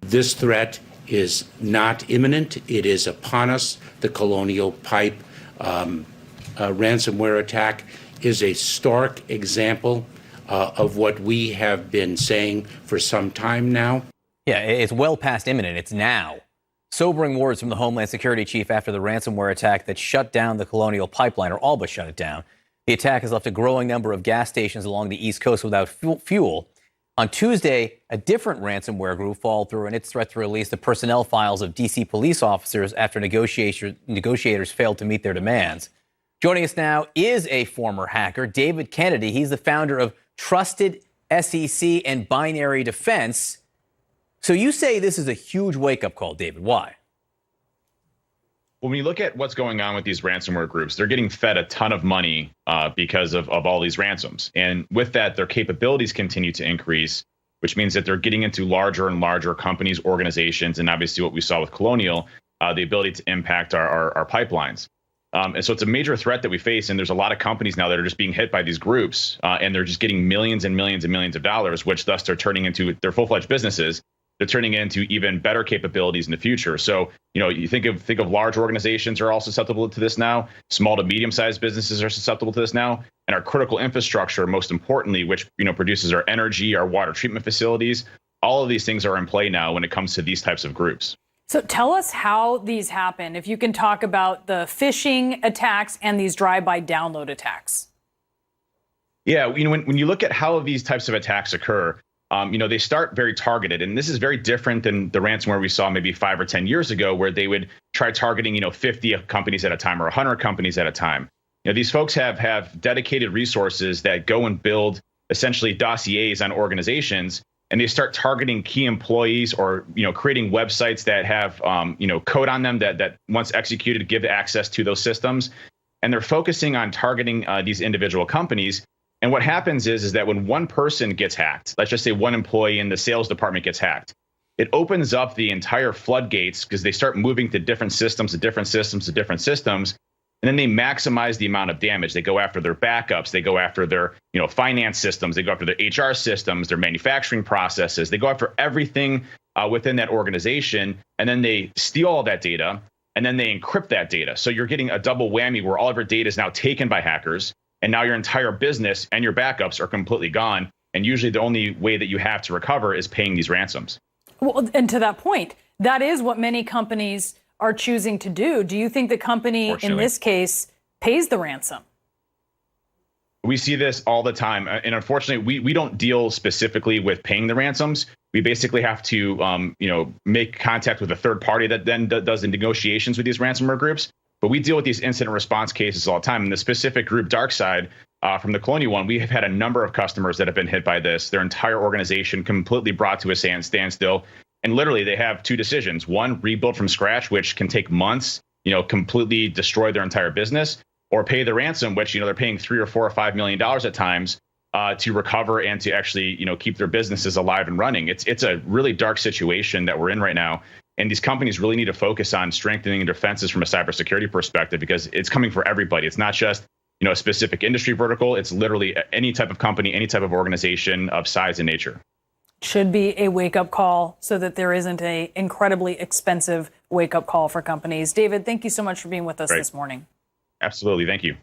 This threat is not imminent. It is upon us. The Colonial Pipe ransomware attack is a stark example of what we have been saying for some time now. Yeah, it's well past imminent. It's now. Sobering words from the Homeland Security chief after the ransomware attack that shut down the Colonial Pipeline, or all but shut it down. The attack has left a growing number of gas stations along the East Coast without fuel. On Tuesday, a different ransomware group followed through in its threat to release the personnel files of D.C. police officers after negotiators failed to meet their demands. Joining us now is a former hacker, David Kennedy. He's the founder of Trusted SEC and Binary Defense. So you say this is a huge wake-up call, David. Why? When we look at what's going on with these ransomware groups, they're getting fed a ton of money because of all these ransoms. And with that, their capabilities continue to increase, which means that they're getting into larger and larger companies, organizations, and obviously what we saw with Colonial, the ability to impact our pipelines. And so it's a major threat that we face. And there's a lot of companies now that are just being hit by these groups, and they're just getting millions and millions and millions of dollars, which thus they're turning into their full-fledged businesses. They're turning into even better capabilities in the future. So, you think of large organizations are all susceptible to this now. Small to medium-sized businesses are susceptible to this now. And our critical infrastructure, most importantly, which produces our energy, our water treatment facilities, all of these things are in play now when it comes to these types of groups. So tell us how these happen. If you can talk about the phishing attacks and these drive-by download attacks. Yeah, when you look at how these types of attacks occur, they start very targeted. And this is very different than the ransomware we saw maybe 5 or 10 years ago, where they would try targeting, 50 companies at a time or 100 companies at a time. These folks have dedicated resources that go and build essentially dossiers on organizations, and they start targeting key employees or, creating websites that have, code on them that once executed give access to those systems. And they're focusing on targeting these individual companies. And what happens is that when one person gets hacked, let's just say one employee in the sales department gets hacked, it opens up the entire floodgates because they start moving to different systems, and then they maximize the amount of damage. They go after their backups, they go after their finance systems, they go after their HR systems, their manufacturing processes, they go after everything within that organization, and then they steal all that data, and then they encrypt that data. So you're getting a double whammy where all of your data is now taken by hackers. And now your entire business and your backups are completely gone. And usually the only way that you have to recover is paying these ransoms. Well, and to that point, that is what many companies are choosing to do. Do you think the company in this case pays the ransom? We see this all the time. And unfortunately, we don't deal specifically with paying the ransoms. We basically have to, make contact with a third party that then does the negotiations with these ransomware groups. But we deal with these incident response cases all the time. And the specific group, DarkSide, from the Colonial one, we have had a number of customers that have been hit by this. Their entire organization completely brought to a standstill. And literally, they have two decisions. One, rebuild from scratch, which can take months, completely destroy their entire business, or pay the ransom, which, they're paying $3 or $4 or $5 million at times to recover and to actually, keep their businesses alive and running. It's a really dark situation that we're in right now. And these companies really need to focus on strengthening defenses from a cybersecurity perspective, because it's coming for everybody. It's not just, a specific industry vertical. It's literally any type of company, any type of organization of size and nature. Should be a wake-up call so that there isn't an incredibly expensive wake-up call for companies. David, thank you so much for being with us this morning. Absolutely. Thank you.